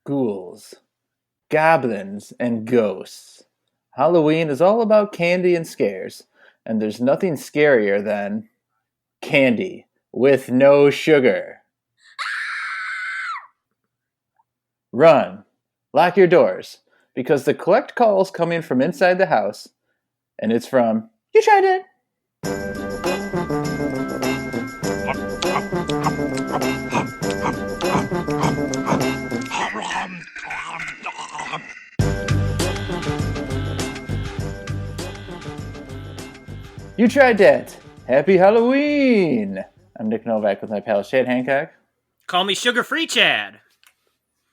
ghouls, goblins, and ghosts. Halloween is all about candy and scares, and there's nothing scarier than candy with no sugar. Run, lock your doors, because the collect call is coming from inside the house, and it's from You Tried Dat. You Tried Dat. Happy Halloween! I'm Nick Novak with my pal Shad Hancock. Call me Sugar-Free Chad.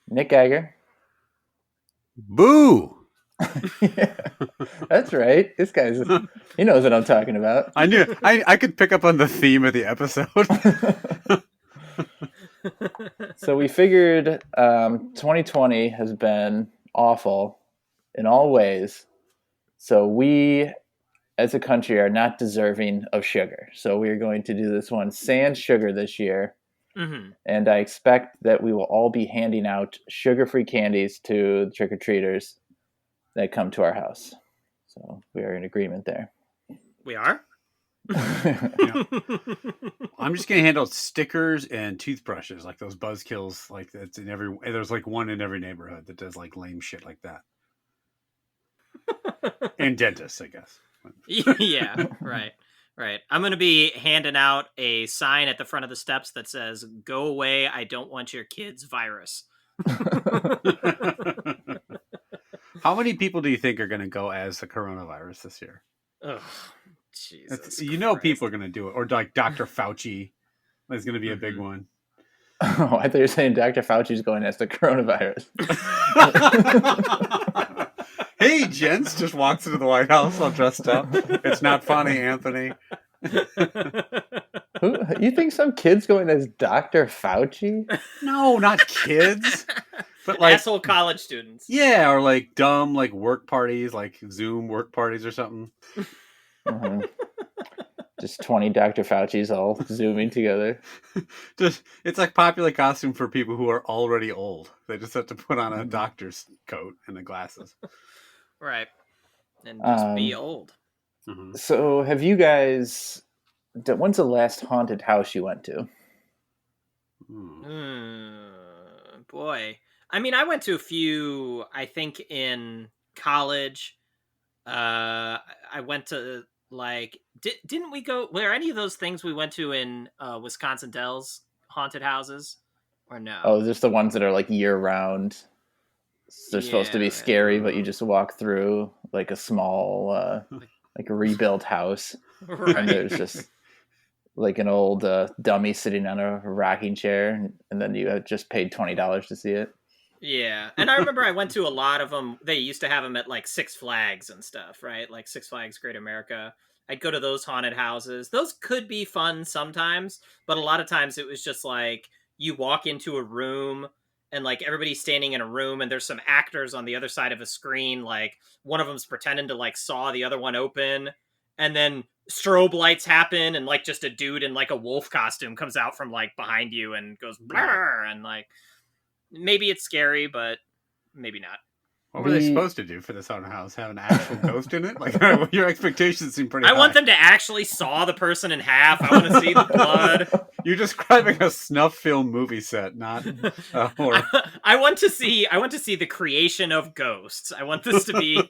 Nick Geiger. Boo! Yeah, that's right. This guy's, he knows what I'm talking about. I knew. I could pick up on the theme of the episode. So we figured 2020 has been awful in all ways. So we, as a country, are not deserving of sugar. So we are going to do this one sans sugar this year. Mm-hmm. And I expect that we will all be handing out sugar-free candies to trick-or-treaters that come to our house. So we are in agreement there. We are? Yeah. I'm just gonna hand out stickers and toothbrushes, like those buzzkills, like that's in every. There's like one in every neighborhood that does like lame shit like that. And dentists, I guess. Yeah, right. I'm going to be handing out a sign at the front of the steps that says, "Go away, I don't want your kid's virus." How many people do you think are going to go as the coronavirus this year? Oh, Jesus. You know, people are going to do it. Or like Dr. Fauci is going to be a big one. Oh, I thought you were saying Dr. Fauci's going as the coronavirus. Hey, gents, just walks into the White House all dressed up. It's not funny, Anthony. Who, you think some kid's going as Dr. Fauci? No, not kids. But like asshole college students. Yeah, or like dumb like work parties, like Zoom work parties or something. Mm-hmm. Just 20 Dr. Fauci's all zooming together. It's like popular costume for people who are already old. They just have to put on a doctor's coat and the glasses. Right. And just be old. Mm-hmm. So have you guys... When's the last haunted house you went to? Boy. I mean, I went to a few, I think, in college. I went to, like... Didn't we go... Were any of those things we went to in Wisconsin Dells haunted houses? Or no? Oh, just the ones that are, like, year-round. They're supposed to be scary, but you just walk through, like, a small, like, a rebuilt house. Right. And there's just... like an old dummy sitting on a rocking chair, and then you have just paid $20 to see it. Yeah, and I remember I went to a lot of them. They used to have them at like Six Flags and stuff, right? Like Six Flags Great America. I'd go to those haunted houses. Those could be fun sometimes, but a lot of times it was just like you walk into a room and like everybody's standing in a room and there's some actors on the other side of a screen. Like one of them's pretending to like saw the other one open, and then strobe lights happen and like just a dude in like a wolf costume comes out from like behind you and goes blur, and like maybe it's scary, but maybe not. What were they supposed to do for this haunted house? Have an actual ghost in it? Like your expectations seem pretty high. I want them to actually saw the person in half. I want to see the blood. You're describing a snuff film movie set, not horror. I want to see the creation of ghosts. I want this to be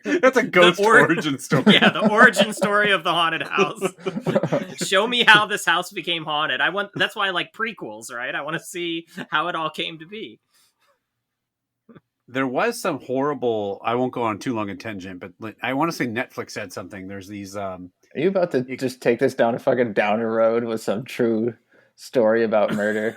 that's a ghost origin story. Yeah, the origin story of the haunted house. Show me how this house became haunted. That's why I like prequels, right? I want to see how it all came to be. There was some horrible... I won't go on too long a tangent, but I want to say Netflix said something. There's these... Are you about to just take this down a fucking downer road with some true story about murder?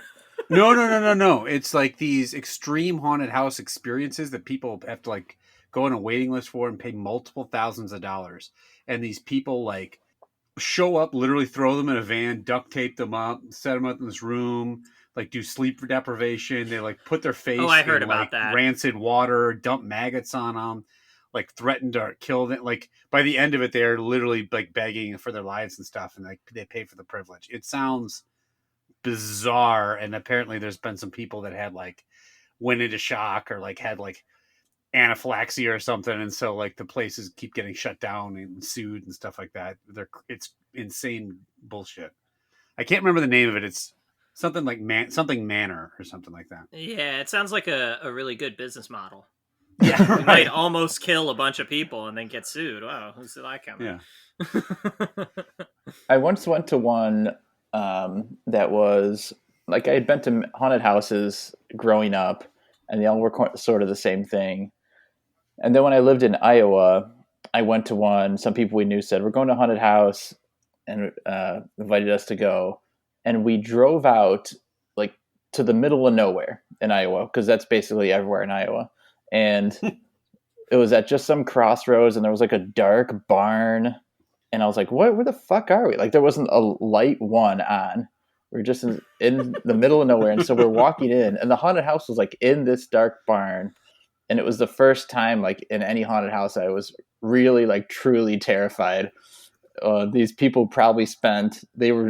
No. It's like these extreme haunted house experiences that people have to like go on a waiting list for and pay multiple thousands of dollars. And these people like show up, literally throw them in a van, duct tape them up, set them up in this room... like do sleep deprivation. They like put their face I heard in about like that. Rancid water, dump maggots on them, like threatened to kill them. Like by the end of it, they're literally like begging for their lives and stuff, and like they pay for the privilege. It sounds bizarre, and apparently there's been some people that had like went into shock or like had like anaphylaxis or something, and so like the places keep getting shut down and sued and stuff like that. It's insane bullshit. I can't remember the name of it. It's something like something Manor or something like that. Yeah, it sounds like a really good business model. Yeah, You right. might almost kill a bunch of people and then get sued. Wow, who's that coming? Yeah. I once went to one that was like I had been to haunted houses growing up, and they all were sort of the same thing. And then when I lived in Iowa, I went to one. Some people we knew said, we're going to a haunted house, and invited us to go. And we drove out like to the middle of nowhere in Iowa, because that's basically everywhere in Iowa. And it was at just some crossroads, and there was like a dark barn. And I was like, what? Where the fuck are we? Like, there wasn't a light one on. We were just in the middle of nowhere. And so we're walking in, and the haunted house was like in this dark barn. And it was the first time, like, in any haunted house, I was really, like, truly terrified. These people probably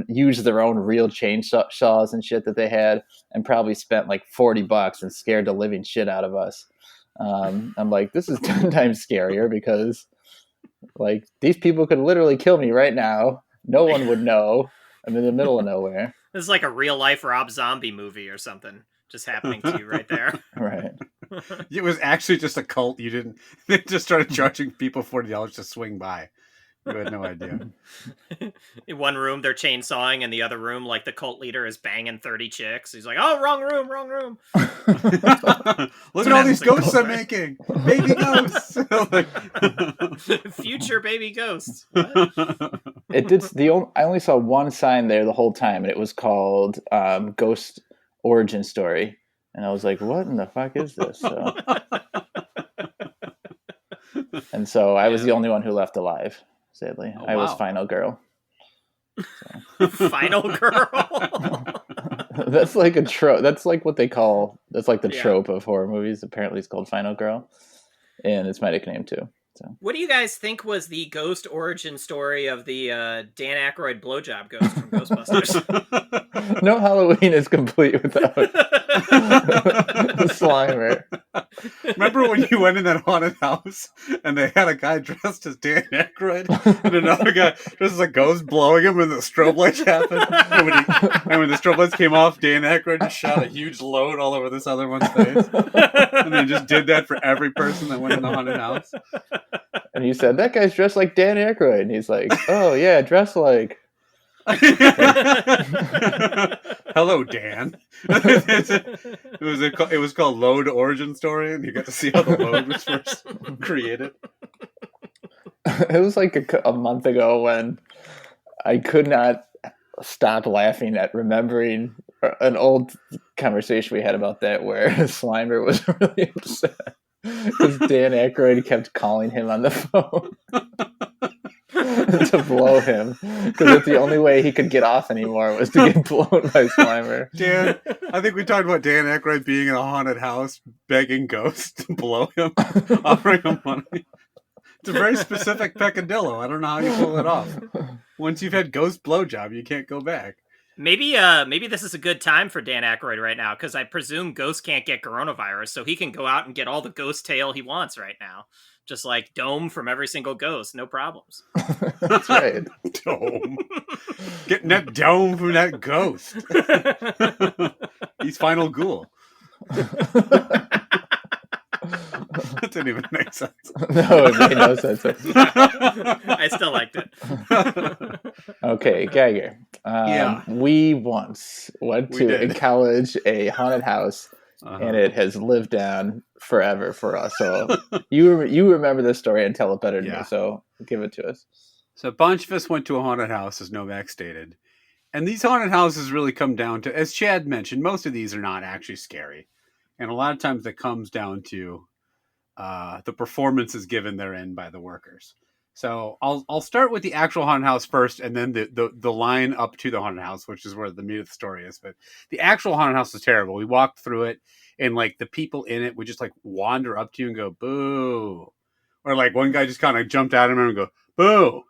used their own real chainsaws and shit that they had, and probably spent like $40 and scared the living shit out of us. I'm like, this is 10 times scarier, because like these people could literally kill me right now. No one would know. I'm in the middle of nowhere. This is like a real life Rob Zombie movie or something just happening to you right there. Right. It was actually just a cult. They just started charging people $40 to swing by. You had no idea. In one room, they're chainsawing, and the other room, like, the cult leader is banging 30 chicks. He's like, oh, wrong room. Look at all these ghosts I'm making. Baby ghosts. Future baby ghosts. What? I only saw one sign there the whole time, and it was called Ghost Origin Story. And I was like, what in the fuck is this? And so I was the only one who left alive, sadly. Oh, I was wow. Final Girl. Final Girl? That's like a trope. That's like what they call, that's like the trope of horror movies. Apparently it's called Final Girl. And it's my nickname too. So. What do you guys think was the ghost origin story of the Dan Aykroyd blowjob ghost from Ghostbusters? No Halloween is complete without the Slimer. Remember when you went in that haunted house and they had a guy dressed as Dan Aykroyd and another guy dressed as a ghost blowing him, and the strobe lights happened? And when the strobe lights came off, Dan Aykroyd just shot a huge load all over this other one's face. And they just did that for every person that went in the haunted house. And he said, that guy's dressed like Dan Aykroyd. And he's like, oh, yeah, dressed like. Hello, Dan. It was called Load Origin Story, and you got to see how the load was first created. It was like a month ago when I could not stop laughing at remembering an old conversation we had about that, where Slimer was really upset because Dan Aykroyd kept calling him on the phone to blow him, because that's the only way he could get off anymore, was to get blown by Slimer. Dan, I think we talked about Dan Aykroyd being in a haunted house begging ghosts to blow him, offering him money. It's a very specific peccadillo. I don't know how you pull it off. Once you've had ghost blowjob, you can't go back. Maybe this is a good time for Dan Aykroyd right now, because I presume ghosts can't get coronavirus, so he can go out and get all the ghost tail he wants right now. Just like dome from every single ghost, no problems. That's right. Dome. Getting that dome from that ghost. He's Final Ghoul. That didn't even make sense. No, it made no sense. I still liked it. Okay, Geiger. We once went to, in college, a haunted house, and it has lived on forever for us. So you remember this story and tell it better than me, so give it to us. So a bunch of us went to a haunted house, as Novak stated. And these haunted houses really come down to, as Chad mentioned, most of these are not actually scary. And a lot of times it comes down to the performances given therein by the workers. So I'll start with the actual haunted house first, and then the line up to the haunted house, which is where the meat of the story is. But the actual haunted house is terrible. We walked through it, and like the people in it would just like wander up to you and go, boo. Or like one guy just kind of jumped at him and go, boo.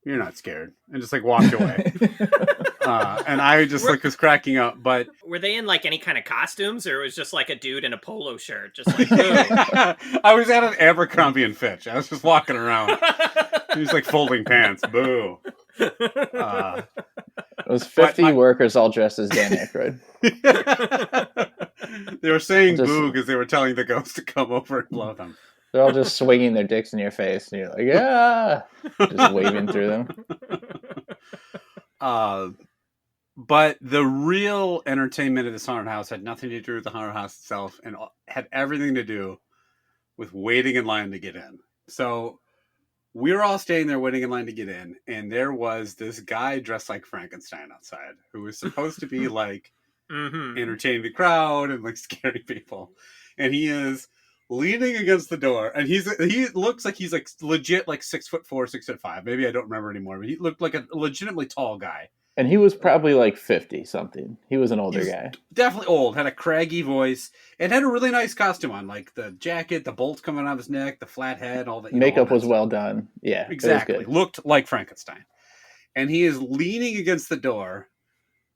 You're not scared. And just like walked away. And I just like was cracking up. But were they in like any kind of costumes, or it was just like a dude in a polo shirt, just like boo? I was at an Abercrombie and Fitch. I was just walking around. He was like folding pants. Boo. It was 50 workers all dressed as Dan Aykroyd. They were saying boo because they were telling the ghost to come over and blow them. They're all just swinging their dicks in your face, and you're like, yeah, just waving through them. But the real entertainment of this haunted house had nothing to do with the haunted house itself, and had everything to do with waiting in line to get in. So we were all staying there waiting in line to get in, and there was this guy dressed like Frankenstein outside who was supposed to be like entertaining the crowd and like scaring people. And he is leaning against the door, and he looks like he's like legit like 6'4", 6'5". Maybe I don't remember anymore, but he looked like a legitimately tall guy. And he was probably like 50 something. He was an older guy. Definitely old, had a craggy voice, and had a really nice costume on, like the jacket, the bolts coming out of his neck, the flat head, all that. Makeup all that was stuff. Well done. Yeah, exactly. Looked like Frankenstein. And he is leaning against the door,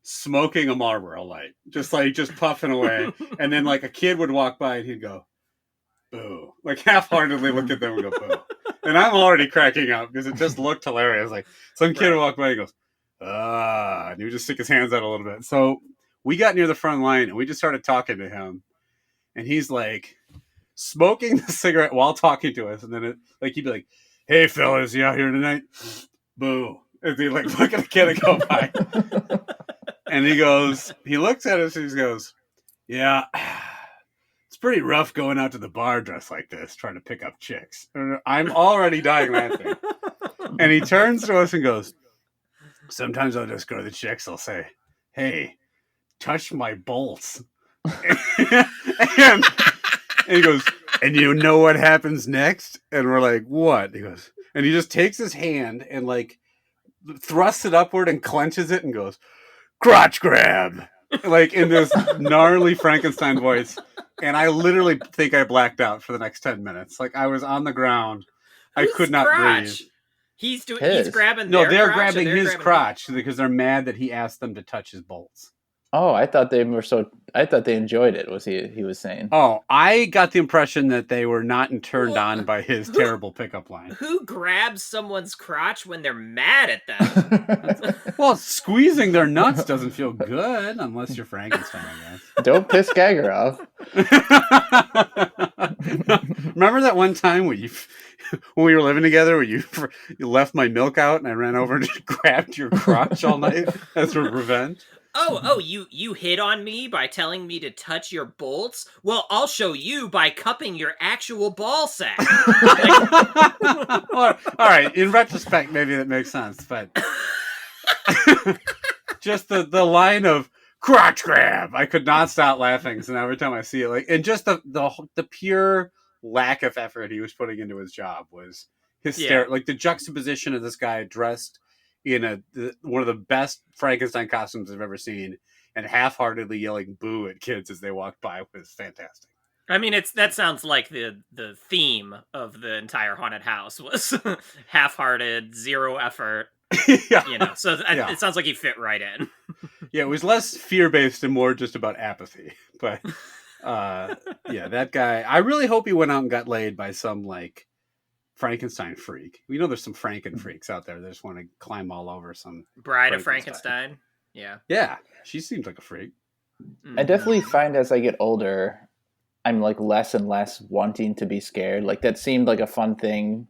smoking a Marlboro light, just puffing away. And then like a kid would walk by and he'd go, boo. Like half-heartedly look at them and go, boo. And I'm already cracking up because it just looked hilarious. Like some kid would walk by and goes, and he would just stick his hands out a little bit. So we got near the front line and we just started talking to him. And he's like smoking the cigarette while talking to us. And then he'd be like, hey fellas, you out here tonight? Boo. And he'd like look at the kid and go by. And he looks at us and he goes, yeah, it's pretty rough going out to the bar dressed like this, trying to pick up chicks. And I'm already dying laughing. And he turns to us and goes, sometimes I'll just go to the chicks. I'll say, hey, touch my bolts. and he goes, and you know what happens next? And we're like, what? He goes, and he just takes his hand and like thrusts it upward and clenches it and goes, crotch grab. Like in this gnarly Frankenstein voice. And I literally think I blacked out for the next 10 minutes. Like I was on the ground. I could not breathe. He's grabbing. No, they're grabbing his crotch because they're mad that he asked them to touch his bolts. Oh, I thought they enjoyed it. He was saying? Oh, I got the impression that they were not turned on by his terrible pickup line. Who grabs someone's crotch when they're mad at them? Well, squeezing their nuts doesn't feel good unless you're Frankenstein, I guess. Don't piss Geiger off. Remember that one time when we were living together, where you left my milk out and I ran over and just grabbed your crotch all night as a revenge? Oh, you hit on me by telling me to touch your bolts? Well, I'll show you by cupping your actual ball sack. All right, in retrospect, maybe that makes sense, but just the line of crotch grab, I could not stop laughing. So now every time I see it, like, and just the pure lack of effort he was putting into his job was hysterical. Like the juxtaposition of this guy dressed in one of the best Frankenstein costumes I've ever seen, and half-heartedly yelling boo at kids as they walked by was fantastic. I mean, that sounds like the theme of the entire haunted house was half-hearted, zero effort. Yeah. So it sounds like he fit right in. Yeah, it was less fear-based and more just about apathy. But that guy, I really hope he went out and got laid by some like Frankenstein freak. We know there's some Franken freaks out there that just want to climb all over some Bride of Frankenstein. Yeah, she seems like a freak. I definitely find as I get older, I'm like less and less wanting to be scared. Like that seemed like a fun thing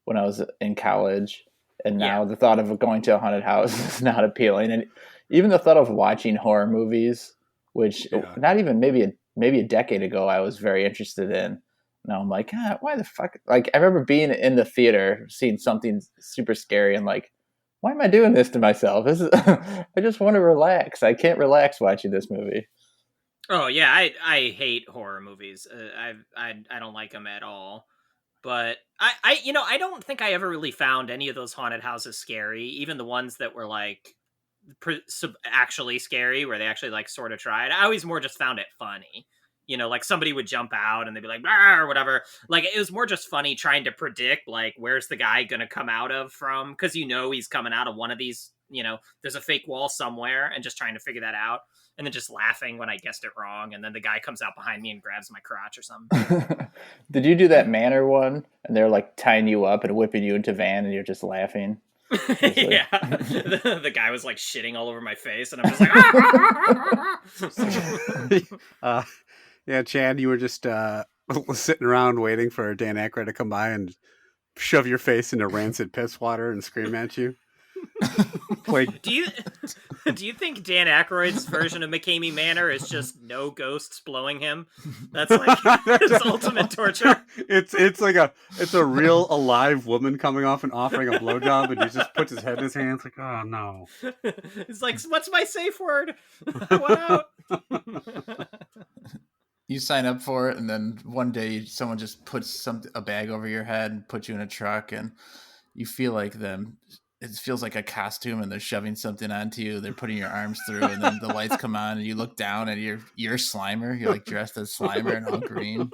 when I was in college, and now the thought of going to a haunted house is not appealing. And even the thought of watching horror movies, which not even maybe a decade ago I was very interested in. Now I'm like, why the fuck? Like, I remember being in the theater, seeing something super scary, and like, why am I doing this to myself? I just want to relax. I can't relax watching this movie. Oh yeah, I hate horror movies. I don't like them at all. But I don't think I ever really found any of those haunted houses scary. Even the ones that were like actually scary, where they actually like sort of tried. I always more just found it funny. Like somebody would jump out and they'd be like, or whatever. Like, it was more just funny trying to predict, like, where's the guy going to come out of from? Because he's coming out of one of these there's a fake wall somewhere and just trying to figure that out. And then just laughing when I guessed it wrong. And then the guy comes out behind me and grabs my crotch or something. Did you do that Manor one? And they're like tying you up and whipping you into van and you're just laughing? Yeah. The guy was like shitting all over my face and I'm just like, yeah, Chad, you were just sitting around waiting for Dan Aykroyd to come by and shove your face into rancid piss water and scream at you. Like, do you think Dan Aykroyd's version of McCamey Manor is just no ghosts blowing him? That's like his ultimate torture. It's like it's a real alive woman coming off and offering a blowjob, and he just puts his head in his hands like, oh no. It's like, what's my safe word? I want out. You sign up for it, and then one day someone just puts a bag over your head and puts you in a truck, and you feel like them. It feels like a costume, and they're shoving something onto you. They're putting your arms through, and then the lights come on, and you look down, and you're Slimer. You're like dressed as Slimer and all green,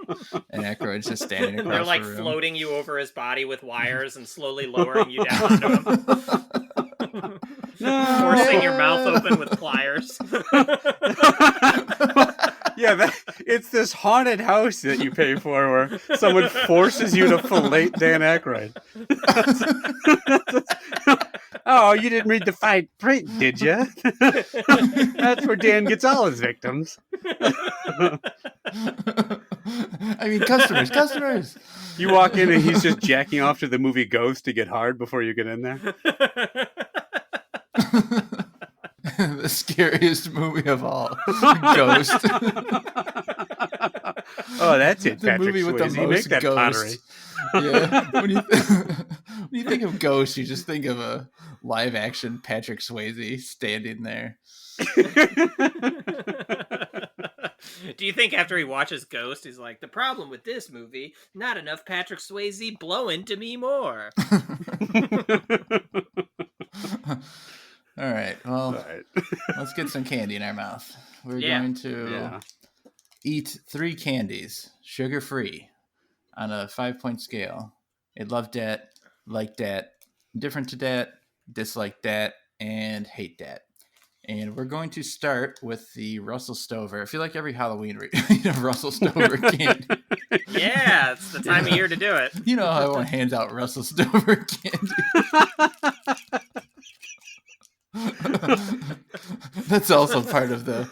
and Aykroyd's just standing across They're like the room. Floating you over his body with wires and slowly lowering you down onto him. Forcing your mouth open with pliers. Yeah, it's this haunted house that you pay for where someone forces you to fillet Dan Aykroyd. Oh, you didn't read the fine print, did you? That's where Dan gets all his victims. I mean, customers. You walk in and he's just jacking off to the movie Ghost to get hard before you get in there. The scariest movie of all, Ghost. Oh, that's it. The Patrick movie with the Swayze. most Make that ghosts. pottery. Yeah. When you think of Ghost, you just think of a live action Patrick Swayze standing there. Do you think after he watches Ghost, he's like, the problem with this movie, not enough Patrick Swayze blowing to me more? All right. Well, let's get some candy in our mouth. We're going to eat 3 candies, sugar-free, on a 5-point scale. I love dat, like dat, indifferent to dat, dislike dat, and hate dat. And we're going to start with the Russell Stover. I feel like every Halloween we eat a Russell Stover candy. Yeah, it's the time of year to do it. You know how everyone hands out Russell Stover candy. That's also part of the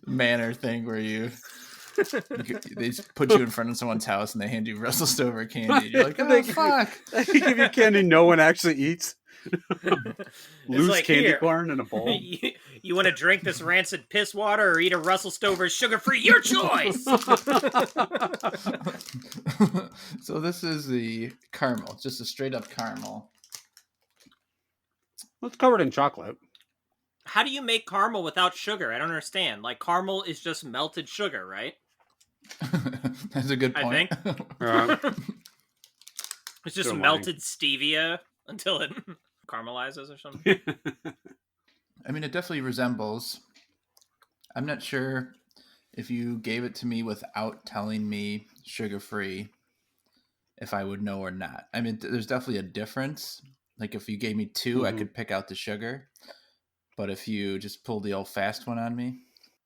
Manor thing where they put you in front of someone's house and they hand you Russell Stover candy. You're like, oh, fuck. They give you candy no one actually eats. Loose like, candy here, corn in a bowl. You want to drink this rancid piss water or eat a Russell Stover sugar-free? Your choice! So this is the caramel. It's just a straight-up caramel. Well, it's covered in chocolate. How do you make caramel without sugar? I don't understand. Like, caramel is just melted sugar, right? That's a good point. I think. It's just melted stevia until it caramelizes or something. I mean, it definitely resembles. I'm not sure if you gave it to me without telling me sugar-free, if I would know or not. I mean, there's definitely a difference. Like, if you gave me 2, I could pick out the sugar. But if you just pulled the old fast one on me,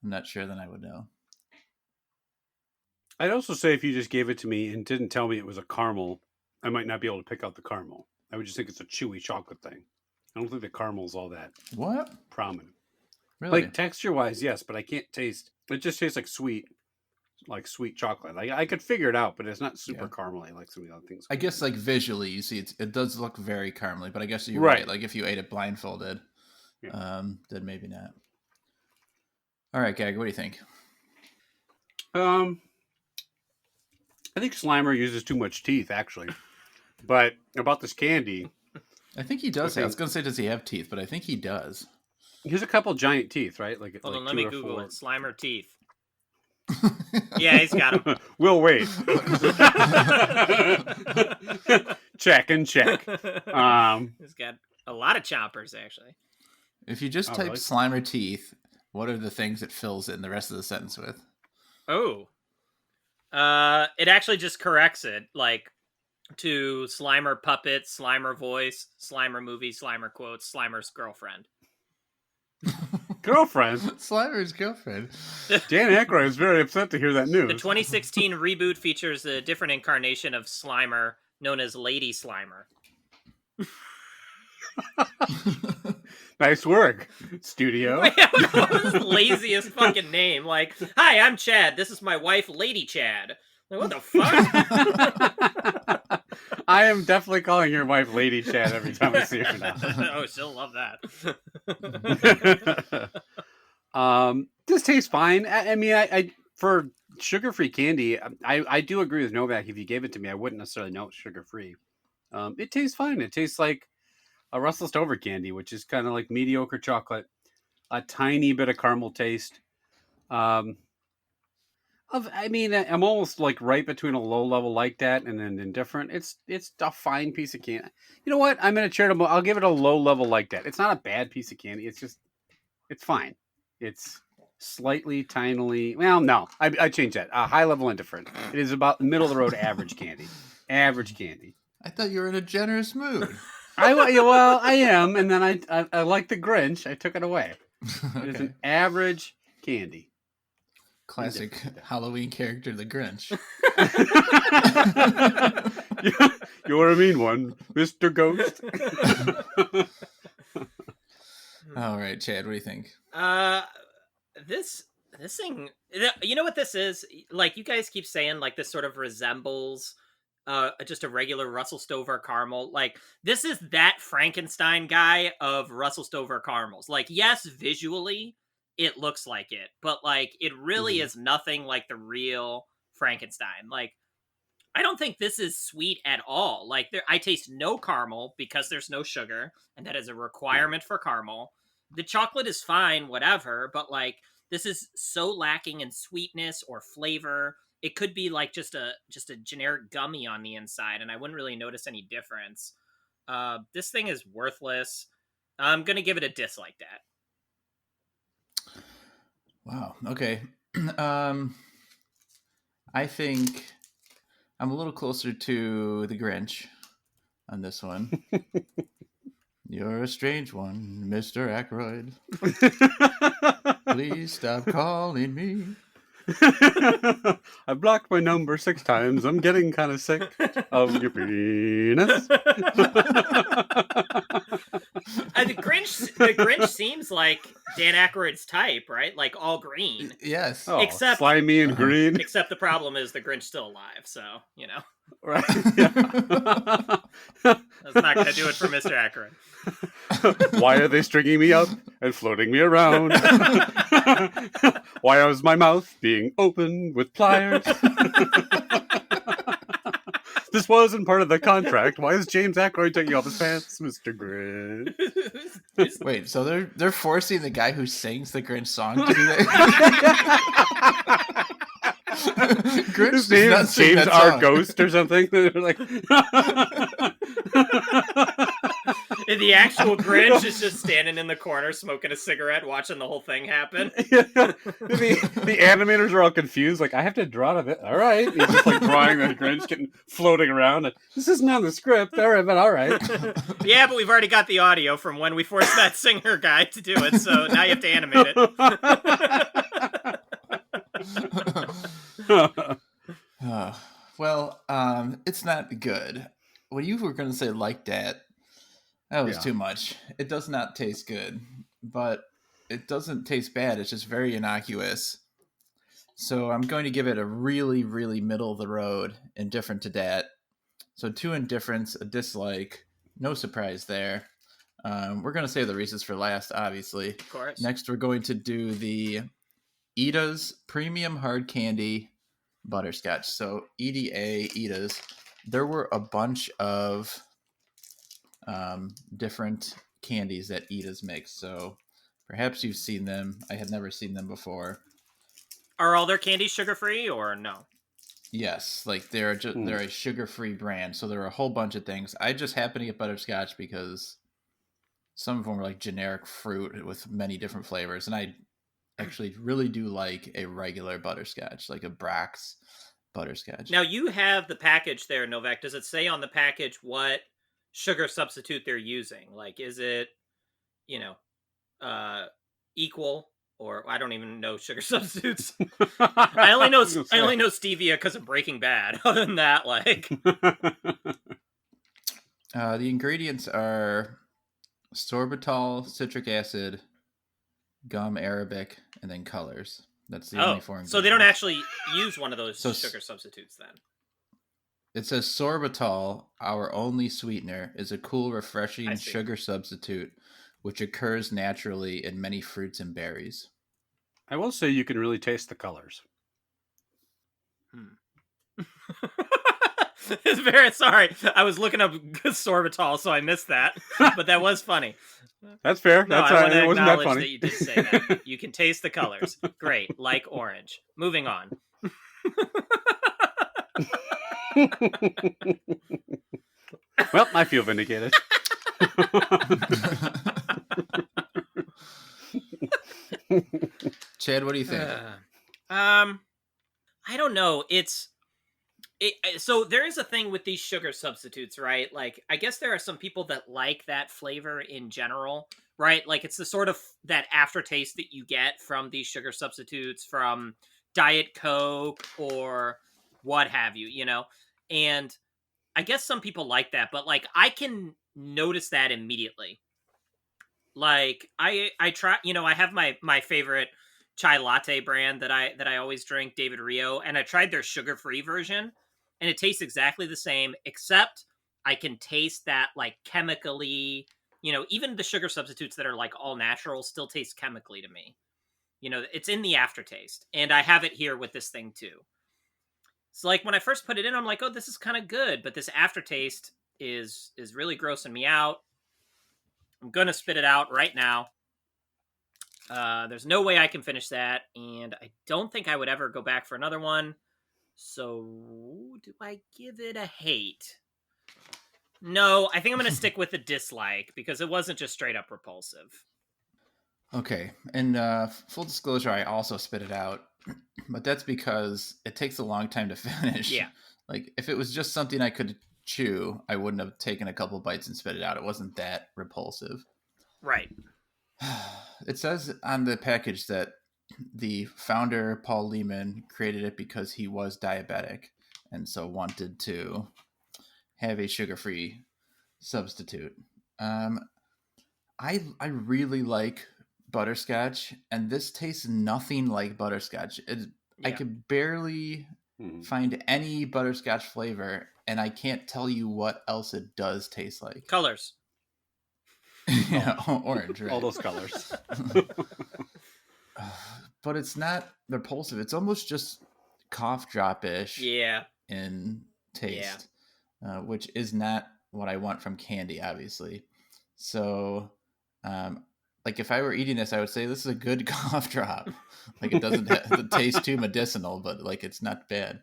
I'm not sure then I would know. I'd also say if you just gave it to me and didn't tell me it was a caramel, I might not be able to pick out the caramel. I would just think it's a chewy chocolate thing. I don't think the caramel's all that prominent. Really? Like texture-wise, yes, but I can't taste. It just tastes like sweet chocolate. I could figure it out, but it's not super caramely like some of the other things. I guess like visually, you see it does look very caramely, but I guess you're right. Like if you ate it blindfolded. Then maybe not. All right, Gag, what do you think? I think Slimer uses too much teeth, actually. But about this candy, I think he does. I was going to say, does he have teeth? But I think he does. He has a couple giant teeth, right? Hold on, let me Google it. Slimer teeth. Yeah, he's got them. We'll wait. Check and check. He's got a lot of choppers, actually. If you just type Slimer teeth, what are the things it fills in the rest of the sentence with? Oh. It actually just corrects it, like, to Slimer puppet, Slimer voice, Slimer movie, Slimer quotes, Slimer's girlfriend. Girlfriend? Slimer's girlfriend. Dan Aykroyd is very upset to hear that news. The 2016 reboot features a different incarnation of Slimer known as Lady Slimer. Nice work, studio. What was the laziest fucking name? Like, hi, I'm Chad. This is my wife, Lady Chad. Like, what the fuck? I am definitely calling your wife Lady Chad every time I see her now. Oh, she'll love that. This tastes fine. I mean, I for sugar-free candy, I do agree with Novak. If you gave it to me, I wouldn't necessarily know it's sugar-free. It tastes fine. It tastes like a Russell Stover candy, which is kind of like mediocre chocolate, a tiny bit of caramel taste. I mean, I'm almost like right between a low level like that and then indifferent. It's a fine piece of candy. You know what? I'm in a charitable. I'll give it a low level like that. It's not a bad piece of candy. It's fine. It's slightly, tinily. Well, no, I changed that. High level indifferent. It is about middle of the road average candy. Average candy. I thought you were in a generous mood. I am, and then I like the Grinch. I took it away. It is an average candy. Classic Halloween character, the Grinch. You're a mean one, Mr. Ghost. All right, Chad, what do you think? This thing, you know what this is? Like, you guys keep saying, like, this sort of resembles just a regular Russell Stover caramel. Like, this is that Frankenstein guy of Russell Stover caramels. Like, yes, visually it looks like it, but like it really is nothing like the real Frankenstein. Like, I don't think this is sweet at all. Like, I taste no caramel because there's no sugar, and that is a requirement for caramel. The chocolate is fine, whatever, but like this is so lacking in sweetness or flavor. It could be like just a generic gummy on the inside, and I wouldn't really notice any difference. This thing is worthless. I'm gonna give it a dislike that. Wow. Okay. I think I'm a little closer to the Grinch on this one. You're a strange one, Mr. Aykroyd. Please stop calling me. I blocked my number 6 times. I'm getting kind of sick of your penis. The Grinch seems like Dan Aykroyd's type, right? Like all green. Yes. Oh, except slimy and green. Except the problem is the Grinch's still alive, so you know. Right. That's not going to do it for Mr. Aykroyd. Why are they stringing me up and floating me around? Why is my mouth being opened with pliers? This wasn't part of the contract. Why is James Aykroyd taking off his pants, Mr. Grinch? Wait, so they're forcing the guy who sings the Grinch song to do that? Grinch His name is James R. Ghost or something. They're like, the actual Grinch is just standing in the corner smoking a cigarette, watching the whole thing happen. Yeah. The animators are all confused. Like, I have to draw it. All right, he's just like drawing the Grinch getting floating around. This isn't on the script. All right, but all right. Yeah, but we've already got the audio from when we forced that singer guy to do it. So now you have to animate it. Well, it's not good. When you were going to say like that was too much. It does not taste good, but it doesn't taste bad. It's just very innocuous. So I'm going to give it a really, really middle of the road, indifferent to that. So 2 indifference, a dislike, no surprise there. We're going to save the Reese's for last, obviously. Of course. Next, we're going to do the Eda's Premium Hard Candy Butterscotch. So Eda's. There were a bunch of different candies that Eda's makes. So perhaps you've seen them. I had never seen them before. Are all their candies sugar-free or no? Yes, like they're a sugar-free brand. So there are a whole bunch of things. I just happened to get butterscotch because some of them were like generic fruit with many different flavors, and I actually really do like a regular butterscotch, like a Brax butterscotch. Now you have the package there, Novak. Does it say on the package what sugar substitute they're using? Like, is it, equal, or I don't even know sugar substitutes. I I only know was gonna say. stevia because of Breaking Bad. Other than that, like The ingredients are sorbitol, citric acid, gum arabic, and then colors. That's the only four ingredients. So they don't actually use one of those So sugar substitutes then. It says sorbitol, our only sweetener, is a cool, I refreshing see. sugar substitute which occurs naturally in many fruits and berries. I will say you can really taste the colors. It's very sorry. I was looking up sorbitol, so I missed that. But that was funny. That's fair. No, That's I want to it wasn't that acknowledge funny. that you did say that. You can taste the colors. Great, like orange. Moving on. Well, I feel vindicated. Chad, what do you think? I don't know. So there is a thing with these sugar substitutes, right? Like, I guess there are some people that like that flavor in general, right? Like, it's the sort of that aftertaste that you get from these sugar substitutes, from Diet Coke or what have you, you know? And I guess some people like that, but like, I can notice that immediately. Like, I try, you know, I have my favorite chai latte brand that I always drink, David Rio, and I tried their sugar-free version, and it tastes exactly the same, except I can taste that like chemically, you know, even the sugar substitutes that are like all natural still taste chemically to me. You know, it's in the aftertaste, and I have it here with this thing too. So like when I first put it in, I'm like, oh, this is kind of good, but this aftertaste is really grossing me out. I'm gonna spit it out right now. There's no way I can finish that, and I don't think I would ever go back for another one. So, do I give it a hate? No, I think I'm going to stick with a dislike, because it wasn't just straight up repulsive. Okay, and full disclosure, I also spit it out, but that's because it takes a long time to finish. Yeah. Like, if it was just something I could chew, I wouldn't have taken a couple bites and spit it out. It wasn't that repulsive. Right. It says on the package that the founder, Paul Lehman, created it because he was diabetic and so wanted to have a sugar-free substitute. I really like butterscotch, and this tastes nothing like butterscotch. I could barely find any butterscotch flavor, and I can't tell you what else it does taste like. Colors. Yeah, orange, right? All those colors. But it's not repulsive. It's almost just cough drop-ish. Yeah. In taste, which is not what I want from candy, obviously. So, like if I were eating this, I would say this is a good cough drop. Like it doesn't taste too medicinal, but like it's not bad.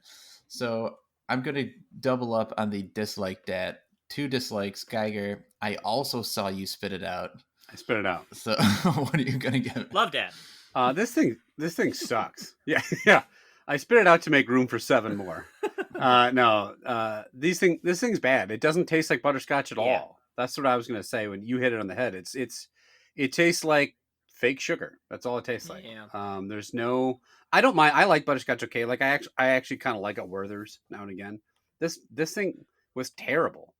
So I'm gonna double up on the dislike that. 2 dislikes, Geiger. I also saw you spit it out. I spit it out. So what are you gonna give? Love Dad. This thing sucks. Yeah. I spit it out to make room for 7 more. This thing's bad. It doesn't taste like butterscotch at all. That's what I was gonna say when you hit it on the head. It tastes like fake sugar. That's all it tastes like. Yeah. There's no. I don't mind. I like butterscotch. Okay, like I actually kind of like a Werther's now and again. This thing was terrible.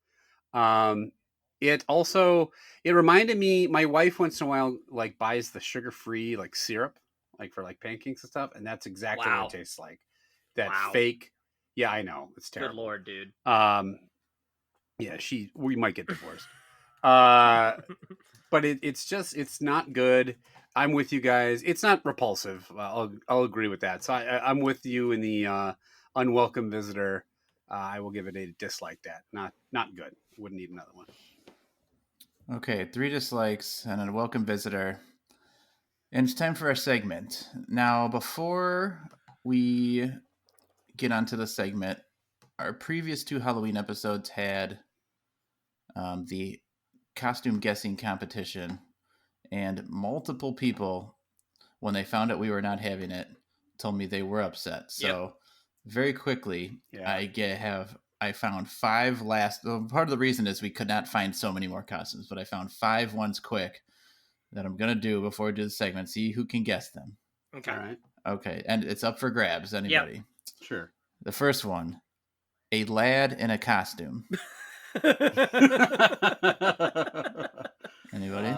It reminded me. My wife once in a while like buys the sugar-free like syrup, like for like pancakes and stuff, and that's exactly what it tastes like. That fake. Yeah, I know it's terrible. Good Lord, dude. Yeah, we might get divorced. But it's not good. I'm with you guys. It's not repulsive. I'll agree with that. So I'm with you in the unwelcome visitor. I will give it a dislike that. Not good. Wouldn't need another one. Okay, 3 dislikes and a welcome visitor. And it's time for our segment. Now, before we get onto the segment, our previous 2 Halloween episodes had the costume guessing competition, and multiple people, when they found out we were not having it, told me they were upset. So very quickly, I found 5 part of the reason is we could not find so many more costumes, but I found 5 ones quick that I'm going to do before we do the segment. See who can guess them. Okay. All right. Okay. And it's up for grabs. Anybody? Sure. The first one, a lad in a costume. Anybody?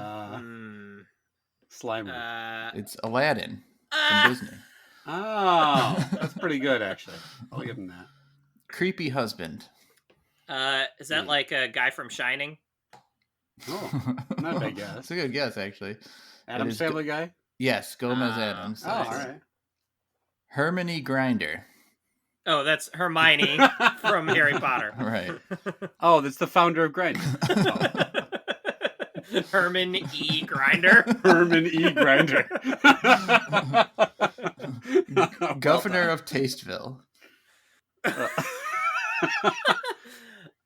Slimer. It's Aladdin from Disney. Oh, that's pretty good, actually. I'll give him that. Creepy husband. Is that like a guy from Shining? Oh, not a bad guess. That's a good guess, actually. Adam's Family Guy? Yes, Gomez Adams. Oh, all right. Hermione Grinder. Oh, that's Hermione from Harry Potter. Right. Oh, that's the founder of Grindr. Herman E. Grinder. Herman E. Grinder. Governor of Tasteville.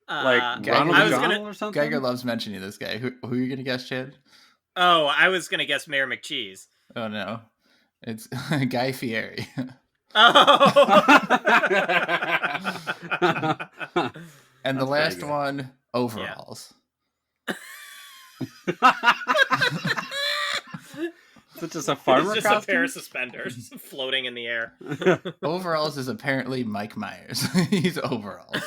Like Geiger, Ronald McDonald or something? Geiger loves mentioning this guy. Who are you going to guess, Chad? Oh, I was going to guess Mayor McCheese. Oh, no. It's Guy Fieri. Oh! And the last one, overalls. Is it just a farmer It's just costume? a pair of suspenders floating in the air. Overalls is apparently Mike Myers. He's overalls.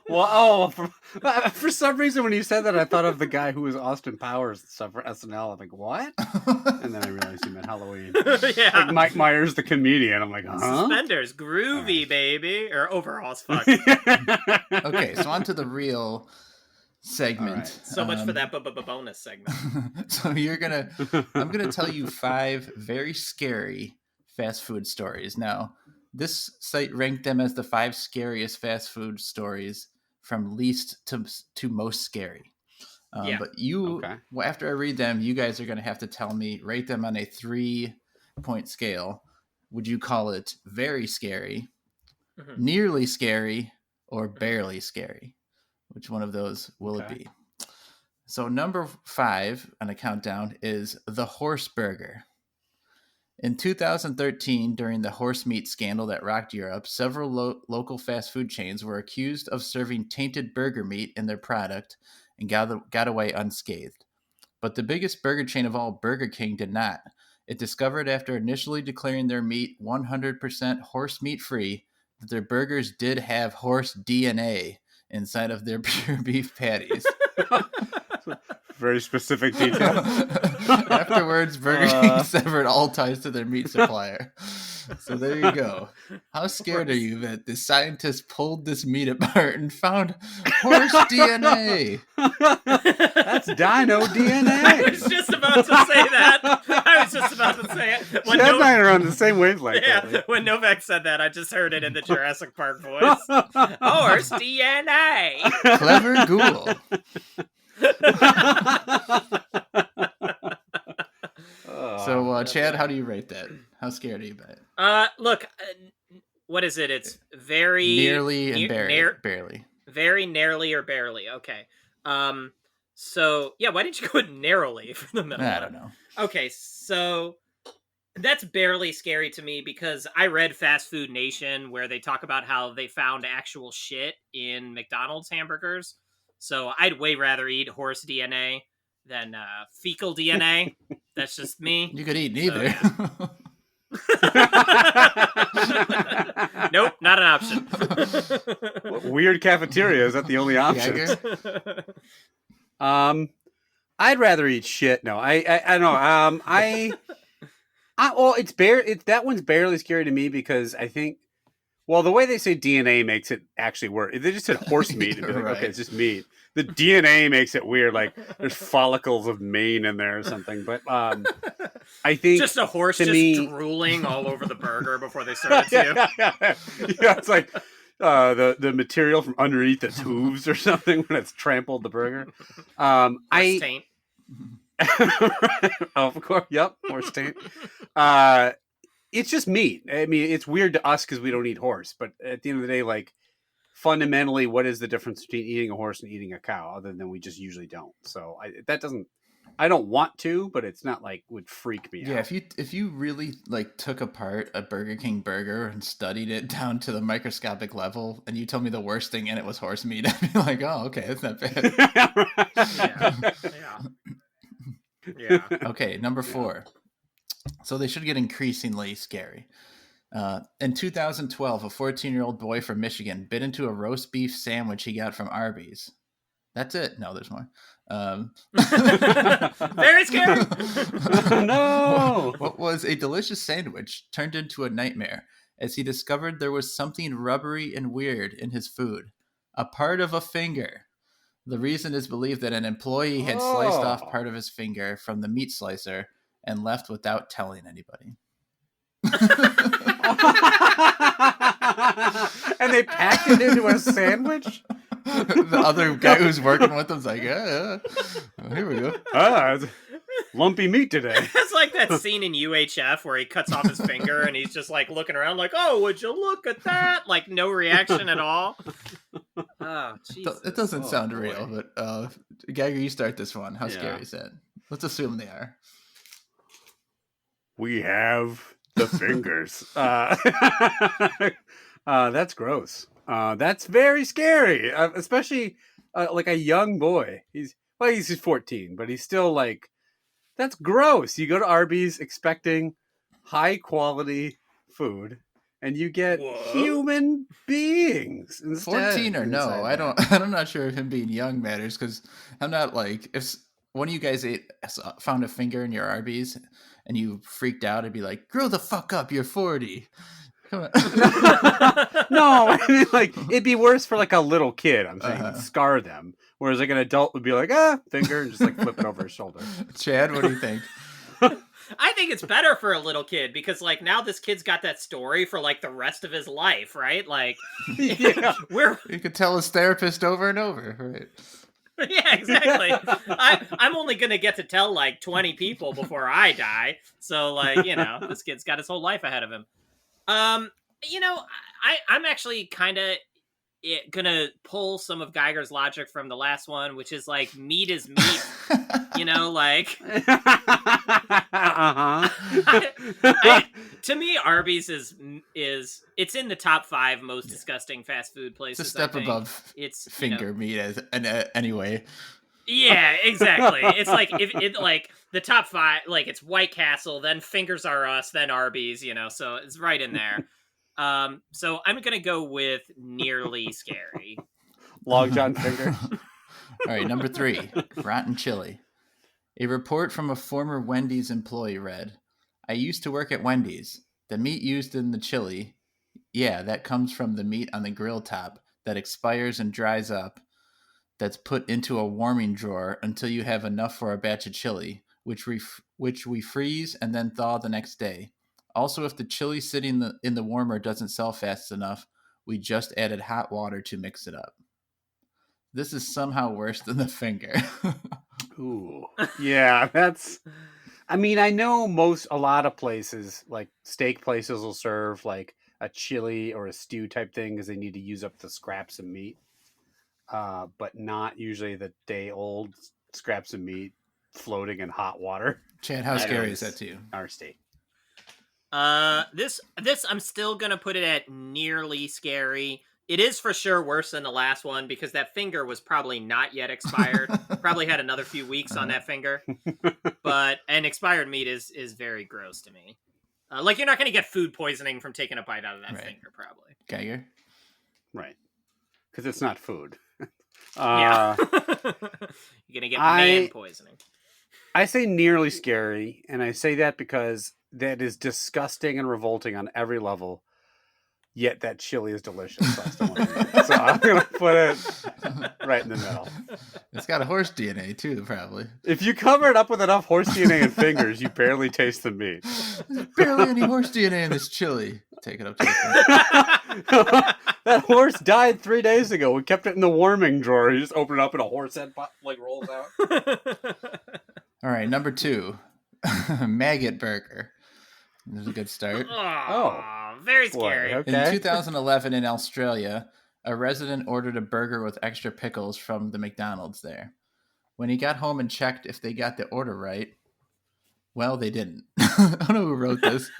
Well, for some reason when you said that, I thought of the guy who was Austin Powers and stuff for SNL. I'm like, what? And then I realized he meant Halloween. Yeah. Like Mike Myers, the comedian. I'm like, huh? Suspenders, groovy, baby. Or overalls, fuck. Okay, so on to the real segment. Right. So much for that bonus segment. So I'm gonna tell you 5 very scary fast food stories. Now, this site ranked them as the 5 scariest fast food stories from least to most scary. But after I read them, you guys are gonna have to tell me, rate them on a 3-point scale. Would you call it very scary, nearly scary, or barely scary? Which one of those will it be? So number 5 on a countdown is the horse burger. In 2013, during the horse meat scandal that rocked Europe, several local fast food chains were accused of serving tainted burger meat in their product and got away unscathed. But the biggest burger chain of all, Burger King, did not. It discovered after initially declaring their meat 100% horse meat free that their burgers did have horse DNA inside of their pure beef patties. Very specific detail. Afterwards, Burger King severed all ties to their meat supplier. So there you go. How scared are you that the scientists pulled this meat apart and found horse DNA? That's dino DNA. I was just about to say that. When Chad and I are on the same wavelength. Yeah, when Novak said that, I just heard it in the Jurassic Park voice. Horse DNA. Clever Google. So, Chad, how do you rate that? How scared are you by it? Look, what is it? It's very nearly and barely. Very narrowly or barely. Okay. So yeah, why didn't you go with narrowly for the middle? I don't know. Okay, so that's barely scary to me because I read Fast Food Nation where they talk about how they found actual shit in McDonald's hamburgers. So I'd way rather eat horse DNA than fecal DNA. That's just me. You could eat neither. So, nope, not an option. What weird cafeteria is that the only option? I'd rather eat shit. No, I know. Well, that one's barely scary to me because I think, well, the way they say DNA makes it actually work. If they just said horse meat, it'd be like, okay, it's just meat. The DNA makes it weird, like there's follicles of mane in there or something. But I think just a horse drooling all over the burger before they serve it to you. Yeah, it's like the material from underneath its hooves or something when it's trampled the burger. Taint. Of course, yep, horse taint. It's just meat. I mean, it's weird to us because we don't eat horse, but at the end of the day, like, fundamentally, what is the difference between eating a horse and eating a cow other than we just usually don't? So I don't want to, but it's not like would freak me out. Yeah, if you really like took apart a Burger King burger and studied it down to the microscopic level and you told me the worst thing in it was horse meat, I'd be like, oh, okay, that's not bad. Yeah. Yeah. Okay, number 4. So they should get increasingly scary. In 2012, a 14-year-old boy from Michigan bit into a roast beef sandwich he got from Arby's. That's it. No, there's more. Very scary. No. What was a delicious sandwich turned into a nightmare as he discovered there was something rubbery and weird in his food. A part of a finger. The reason is believed that an employee had sliced off part of his finger from the meat slicer and left without telling anybody. And they packed it into a sandwich? The other guy who's working with them's like, here we go. It's lumpy meat today. It's like that scene in UHF where he cuts off his finger and he's just like looking around like, oh, would you look at that? Like no reaction at all. Oh, Jesus. It doesn't sound boy. real, but Geiger, you start this one. How Yeah. scary is that? Let's assume they are. We have the fingers. That's gross. That's very scary, especially like a young boy. He's 14, but he's still like, that's gross. You go to Arby's expecting high quality food, and you get human beings instead. 14 or no? I'm not sure if him being young matters, because I'm not like, if one of you guys found a finger in your Arby's and you freaked out, I'd be like, grow the fuck up, you're 40. Come on. No, I mean, like, it'd be worse for like a little kid. I'm saying it'd scar them, whereas like an adult would be like, finger, and just like flip it over his shoulder. Chad, what do you think? I think it's better for a little kid because, like, now this kid's got that story for like the rest of his life, right? Like, Yeah. You could tell his therapist over and over, right? Yeah, exactly. I'm only gonna get to tell like 20 people before I die, so like, this kid's got his whole life ahead of him. I'm actually kind of gonna pull some of Geiger's logic from the last one, which is like meat is meat. Like to me, Arby's is it's in the top 5 most disgusting fast food places. It's a step above it's finger meat anyway. Yeah, exactly. It's like if it like the top 5, like it's White Castle, then Fingers R Us, then Arby's, so it's right in there. So I'm gonna go with nearly scary. Long John finger. All right, number 3, rotten chili. A report from a former Wendy's employee read, I used to work at Wendy's. The meat used in the chili, that comes from the meat on the grill top that expires and dries up, that's put into a warming drawer until you have enough for a batch of chili, which we freeze and then thaw the next day. Also, if the chili sitting in the warmer doesn't sell fast enough, we just added hot water to mix it up. This is somehow worse than the finger. Ooh. Yeah, I know a lot of places, like steak places, will serve like a chili or a stew type thing because they need to use up the scraps of meat. But not usually the day-old scraps of meat floating in hot water. Chad, how scary is that to you? Our state. This I'm still gonna put it at nearly scary. It is for sure worse than the last one because that finger was probably not yet expired. Probably had another few weeks on that finger. And expired meat is very gross to me. Like you're not gonna get food poisoning from taking a bite out of that finger, probably. Geiger? Right. Because it's not food. Yeah. You're gonna get man poisoning. I say nearly scary, and I say that because that is disgusting and revolting on every level. Yet that chili is delicious. So I still want to eat it. So I'm gonna put it right in the middle. It's got a horse DNA too, probably. If you cover it up with enough horse DNA and fingers, you barely taste the meat. There's barely any horse DNA in this chili. Take it up to the That horse died 3 days ago. We kept it in the warming drawer. You just open it up and a horse head like rolls out. All right, number 2, maggot burger. This is a good start. Very scary. Boy, okay. In 2011 in Australia, a resident ordered a burger with extra pickles from the McDonald's there. When he got home and checked if they got the order right, well, they didn't. I don't know who wrote this.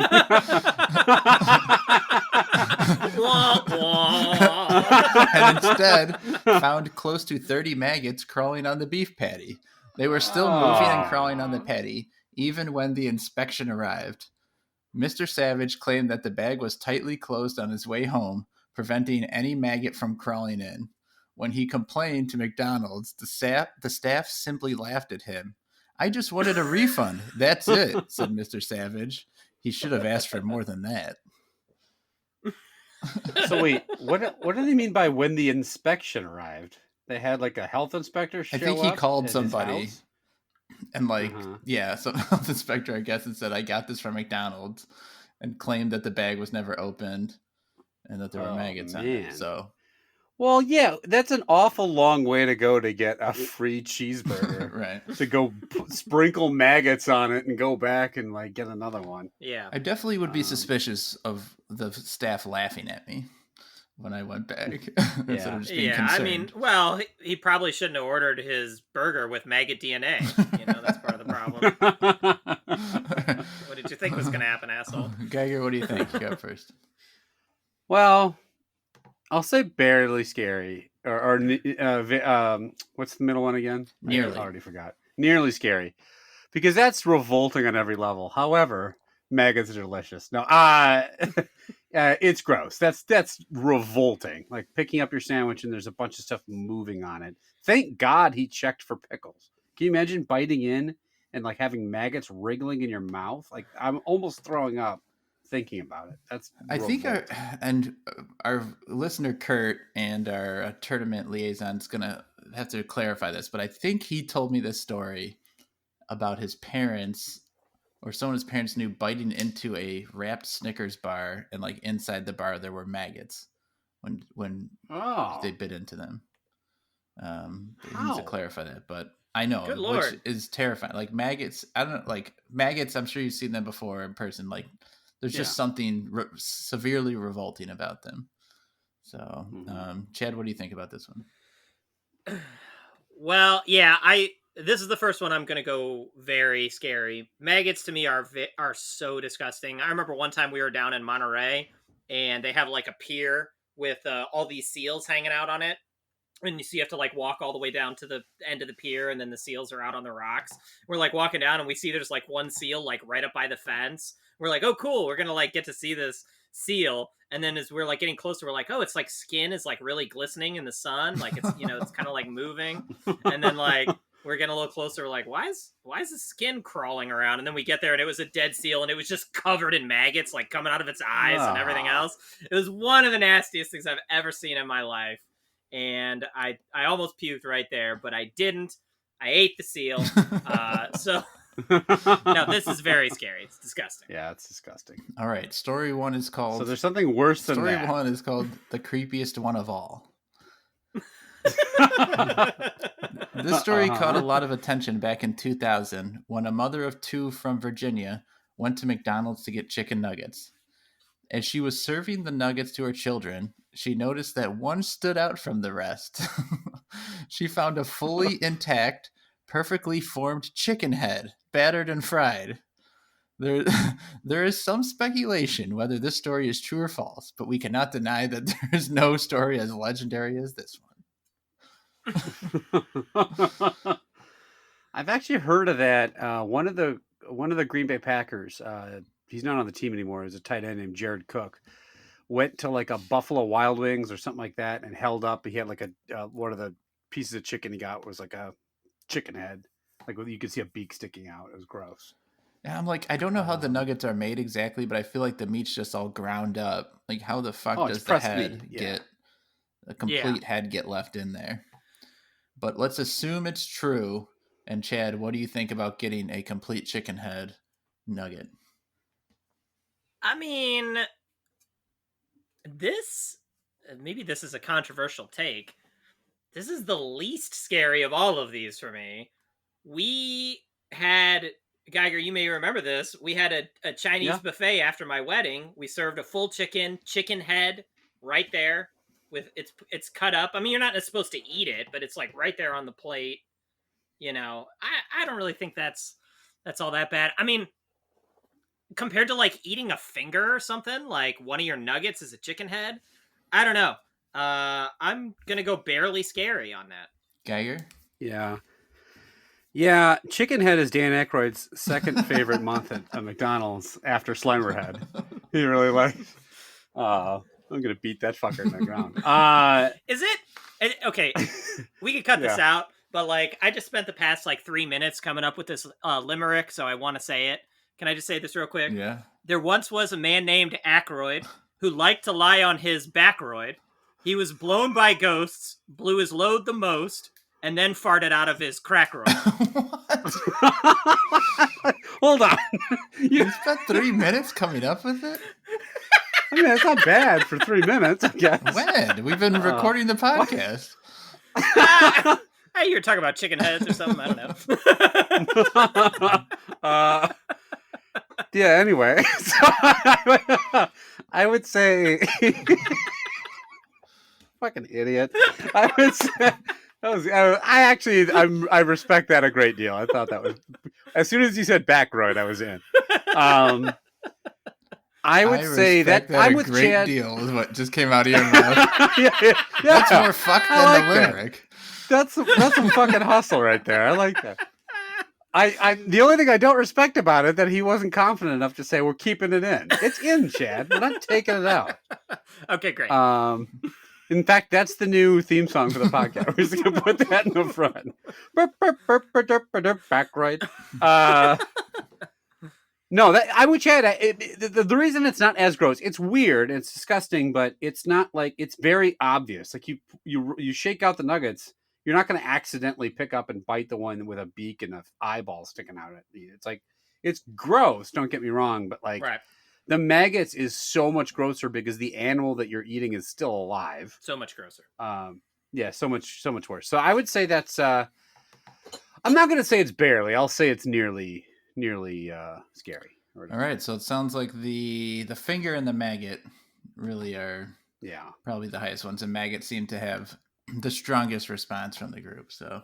And instead found close to 30 maggots crawling on the beef patty. They were still moving and crawling on the patty, even when the inspection arrived. Mr. Savage claimed that the bag was tightly closed on his way home, preventing any maggot from crawling in. When he complained to McDonald's, the staff simply laughed at him. I just wanted a refund. That's it, said Mr. Savage. He should have asked for more than that. So wait, what do they mean by when the inspection arrived? They had like a health inspector show up? I think he called at somebody. his house? And some health inspector, I guess, and said, I got this from McDonald's, and claimed that the bag was never opened and that there were maggots on it. So, well, yeah, that's an awful long way to go to get a free cheeseburger. Right. To go sprinkle maggots on it and go back and like get another one. Yeah. I definitely would be suspicious of the staff laughing at me when I went back. Instead of just being concerned. I mean, well, he probably shouldn't have ordered his burger with maggot DNA. That's part of the problem. What did you think was going to happen, asshole? Geiger, what do you think? You go first. Well, I'll say barely scary. Or what's the middle one again? Nearly. I already forgot. Nearly scary. Because that's revolting on every level. However, maggots are delicious. No, it's gross. That's revolting. Like picking up your sandwich and there's a bunch of stuff moving on it. Thank God he checked for pickles. Can you imagine biting in and like having maggots wriggling in your mouth? Like I'm almost throwing up thinking about it. That's revolting. I think our listener Kurt and our tournament liaison's gonna have to clarify this, but I think he told me this story about his parents, or someone his parents knew, biting into a wrapped Snickers bar, and like inside the bar there were maggots when they bit into them. He needs to clarify that, but I know, Good Lord. which is terrifying. Like maggots, I don't like maggots. I'm sure you've seen them before in person. Like there's just something severely revolting about them. So, Chad, what do you think about this one? Well, yeah, this is the first one I'm going to go very scary. Maggots to me are so disgusting. I remember one time we were down in Monterey and they have like a pier with all these seals hanging out on it. And you have to like walk all the way down to the end of the pier and then the seals are out on the rocks. We're like walking down and we see there's like one seal like right up by the fence. We're like, oh, cool. We're going to like get to see this seal. And then as we're like getting closer, we're like, oh, it's like skin is like really glistening in the sun. Like it's, it's kind of like moving. And then like we're getting a little closer. We're like, why is the skin crawling around? And then we get there and it was a dead seal and it was just covered in maggots, like coming out of its eyes and everything else. It was one of the nastiest things I've ever seen in my life. And I almost puked right there, but I didn't. I ate the seal. So no, this is very scary. It's disgusting. Yeah, it's disgusting. All right, story one is called. So there's something worse than that. Story one is called The Creepiest One of All. This story caught a lot of attention back in 2000 when a mother of two from Virginia went to McDonald's to get chicken nuggets. As she was serving the nuggets to her children, she noticed that one stood out from the rest. She found a fully intact, perfectly formed chicken head, battered and fried. There is some speculation whether this story is true or false, but we cannot deny that there is no story as legendary as this one. I've actually heard of that. One of the Green Bay Packers, he's not on the team anymore. He's a tight end named Jared Cook. Went to like a Buffalo Wild Wings or something like that and held up. He had like one of the pieces of chicken he got was like a chicken head. Like you could see a beak sticking out. It was gross. Yeah, I'm like, I don't know how the nuggets are made exactly, but I feel like the meat's just all ground up. Like how the fuck does the head get a complete head get left in there? But let's assume it's true. And Chad, what do you think about getting a complete chicken head nugget? I mean, maybe this is a controversial take. This is the least scary of all of these for me. We had, Geiger, you may remember this. We had a Chinese buffet after my wedding. We served a full chicken head right there with it's cut up. I mean, you're not supposed to eat it, but it's like right there on the plate. I don't really think that's all that bad. I mean, compared to like eating a finger or something, like one of your nuggets is a chicken head. I don't know. I'm gonna go barely scary on that. Geiger? Yeah. Yeah, chicken head is Dan Aykroyd's second favorite month at McDonald's after Slimerhead. He really likes. I'm gonna beat that fucker in the ground. Is it okay? We could cut this Yeah. out, but like I just spent the past like 3 minutes coming up with this limerick, so I want to say it. Can I just say this real quick? Yeah. There once was a man named Aykroyd who liked to lie on his backroyd. He was blown by ghosts, blew his load the most, and then farted out of his crackroyd. What? Hold on. You spent 3 minutes coming up with it? I mean, it's not bad for 3 minutes, I guess. When? We've been recording the podcast. Hey, you were talking about chicken heads or something. I don't know. Yeah, anyway. So I would say... Fucking idiot. I would say... I respect that a great deal. I thought that was... As soon as you said backroyd, I was in. I would say that I'm with great Chad. Deal is what just came out of your mouth. Yeah. That's more fuck than like the lyric. That's some fucking hustle right there. I like that. I the only thing I don't respect about it that he wasn't confident enough to say we're keeping it in. It's in, Chad. We're not taking it out. Okay, great. In fact, that's the new theme song for the podcast. We're just gonna put that in the front. Backroyd. No, I would Chad. The reason it's not as gross, it's weird, it's disgusting, but it's not like it's very obvious. Like you shake out the nuggets, you're not going to accidentally pick up and bite the one with a beak and an eyeball sticking out at you. It's like it's gross. Don't get me wrong, but like right. The maggots is so much grosser because the animal that you're eating is still alive. So much grosser. Yeah, so much worse. So I would say that's. I'm not going to say it's barely. I'll say it's nearly scary. All right, so it sounds like the finger and the maggot really are probably the highest ones, and maggot seem to have the strongest response from the group. So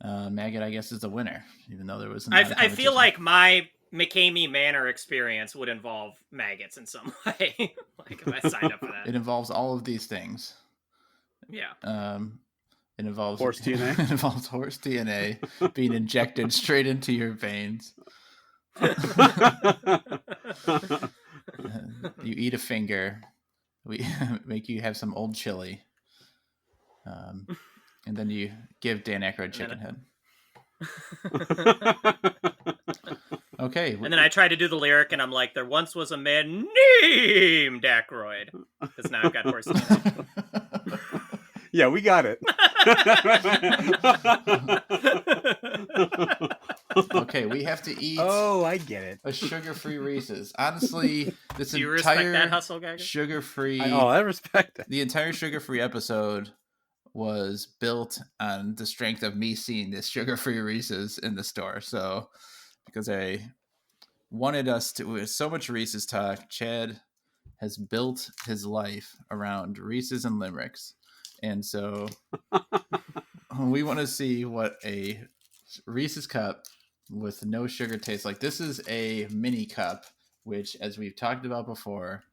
maggot, I guess, is the winner, even though there was. I feel like my McCamey Manor experience would involve maggots in some way. Like if I signed up for that, it involves all of these things. Yeah. It involves horse DNA. It involves horse DNA being injected straight into your veins. You eat a finger. We make you have some old chili, and then you give Dan Aykroyd chicken head. Okay. And then I try to do the lyric, and I'm like, there once was a man named Aykroyd. Because now I've got horse DNA. Yeah, we got it. Okay, we have to eat. Oh, I get it. A sugar-free Reese's. Honestly, this Do you entire respect that hustle, Geiger? sugar-free. I respect it. The entire sugar-free episode was built on the strength of me seeing this sugar-free Reese's in the store. So, because I wanted us to, with so much Reese's talk, Chad has built his life around Reese's and limericks. And so we want to see what a Reese's cup with no sugar tastes like. This is a mini cup, which, as we've talked about before,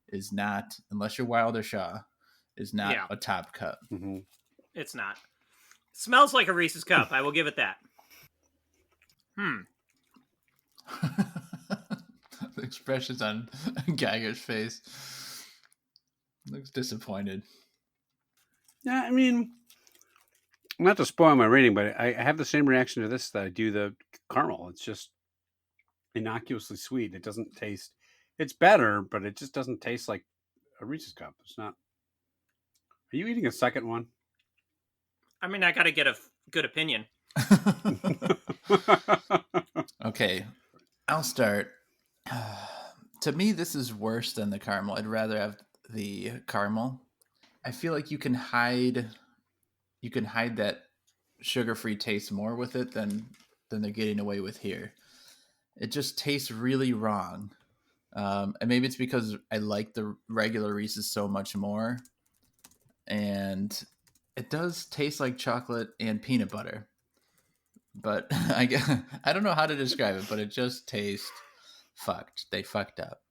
is not, unless you're Wilder Shaw, is not a top cup. Mm-hmm. It's not. It smells like a Reese's cup. I will give it that. The expressions on Geiger's face looks disappointed. Yeah, I mean, not to spoil my rating, but I have the same reaction to this that I do the caramel. It's just innocuously sweet. It doesn't taste. It's better, but it just doesn't taste like a Reese's cup. It's not. Are you eating a second one? I mean, I got to get a good opinion. Okay, I'll start. To me, this is worse than the caramel. I'd rather have the caramel. I feel like you can hide that sugar-free taste more with it than they're getting away with here. It just tastes really wrong. And maybe it's because I like the regular Reese's so much more. And it does taste like chocolate and peanut butter. But I don't know how to describe it, but it just tastes fucked. They fucked up.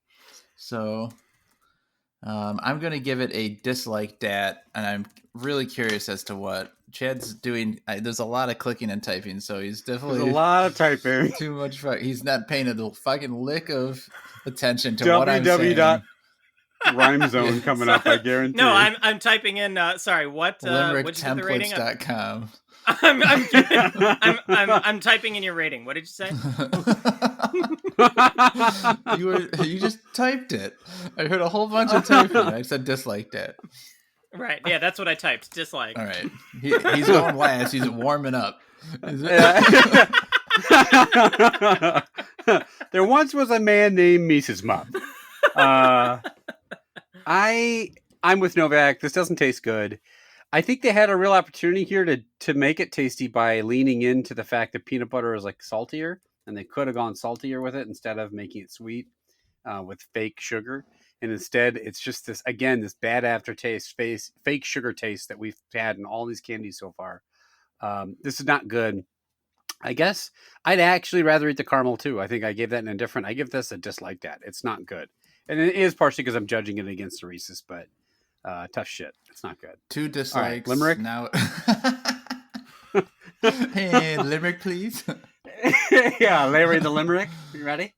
So I'm going to give it a dislike dat, and I'm really curious as to what Chad's doing. There's a lot of clicking and typing, so he's definitely There's a lot of typing. too much. He's not paying a fucking lick of attention to what I'm saying. Rhyme zone coming up, I guarantee. No, I'm typing in. Sorry, what? What'd you get the rating? Limericktemplates.com. I'm typing in your rating. What did you say? You just typed it. I heard a whole bunch of typing. I said dislike that. Right. Yeah, that's what I typed. Dislike. All right. He's going last. He's warming up. There once was a man named Mises Mop. I'm with Novak. This doesn't taste good. I think they had a real opportunity here to make it tasty by leaning into the fact that peanut butter is like saltier, and they could have gone saltier with it instead of making it sweet with fake sugar. And instead, it's just this bad aftertaste, fake sugar taste that we've had in all these candies so far. This is not good. I guess I'd actually rather eat the caramel too. I think I gave that an indifferent. I give this a dislike that. It's not good. And it is partially because I'm judging it against the Reese's, but tough shit. It's not good. 2 dislikes. Right, Limerick? Now. Hey, Limerick, please. Yeah, Larry the Limerick. You ready?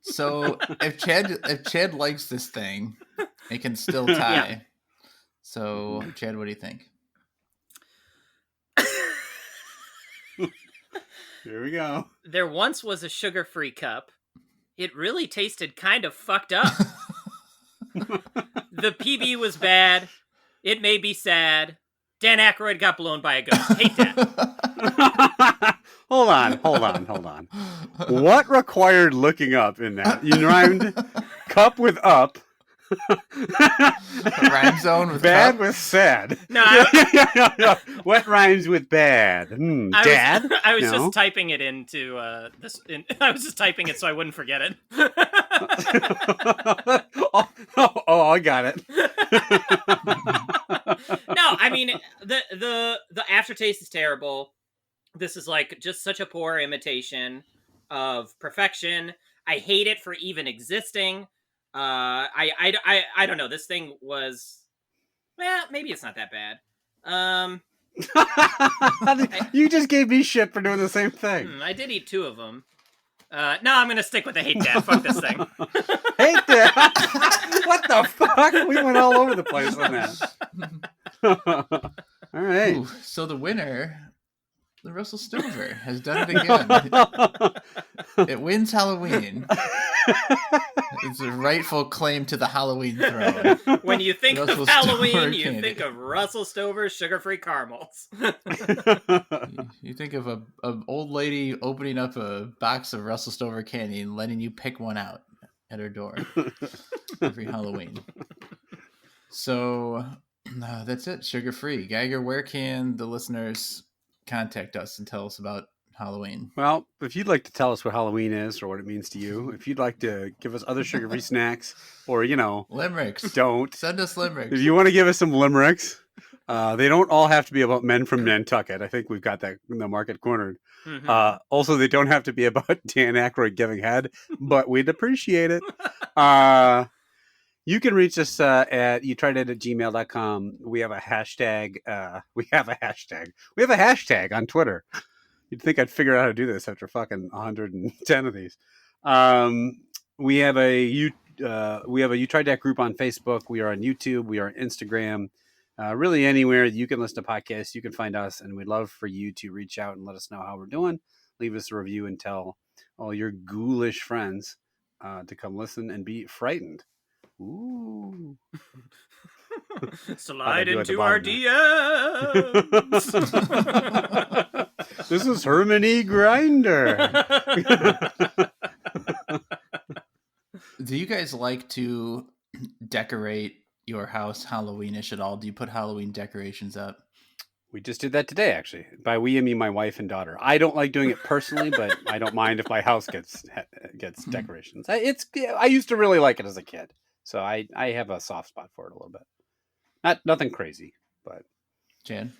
So if Chad likes this thing, it can still tie. Yeah. So Chad, what do you think? Here we go. There once was a sugar-free cup. It really tasted kind of fucked up. The PB was bad. It made me sad. Dan Aykroyd got blown by a ghost. Hate that. Hold on. What required looking up in that? You rhymed cup with up. Rhyme zone with bad cup? with sad. No, What rhymes with bad? Dad? I was just typing it into this. I was just typing it so I wouldn't forget it. oh, I got it. No, I mean the aftertaste is terrible. This is like just such a poor imitation of perfection. I hate it for even existing. I don't know. This thing was, well, maybe it's not that bad. You just gave me shit for doing the same thing. I did eat 2 of them. No, I'm gonna stick with the hate dad. Fuck this thing. Hate that. What the fuck? We went all over the place on that. All right. Ooh, so the winner, the Russell Stover, has done it again. It wins Halloween. It's a rightful claim to the Halloween throne. When you think Russell of Halloween, Stover you candy. think of Russell Stover's sugar-free caramels. You think of an old lady opening up a box of Russell Stover candy and letting you pick one out at her door every Halloween. So that's it. Sugar-free. Geiger, where can the listeners contact us and tell us about Halloween? Well, if you'd like to tell us what Halloween is or what it means to you, if you'd like to give us other sugar-free snacks, or, Limericks. don't. Send us limericks. If you want to give us some limericks, they don't all have to be about men from Nantucket. I think we've got that in the market cornered. Mm-hmm. Also, they don't have to be about Dan Aykroyd giving head, but we'd appreciate it. You can reach us at youtrydat@gmail.com. We have a hashtag. We have a hashtag on Twitter. You'd think I'd figure out how to do this after fucking 110 of these. We have a You Tried Dat group on Facebook. We are on YouTube. We are on Instagram. Really anywhere you can listen to podcasts, you can find us, and we'd love for you to reach out and let us know how we're doing. Leave us a review and tell all your ghoulish friends to come listen and be frightened. Ooh. Slide into our DMs. This is Hermione Grinder. Do you guys like to decorate your house Halloweenish at all? Do you put Halloween decorations up? We just did that today, actually. By we, I mean my wife and daughter. I don't like doing it personally, but I don't mind if my house gets decorations. I used to really like it as a kid, so I have a soft spot for it a little bit. Nothing crazy, but Jan?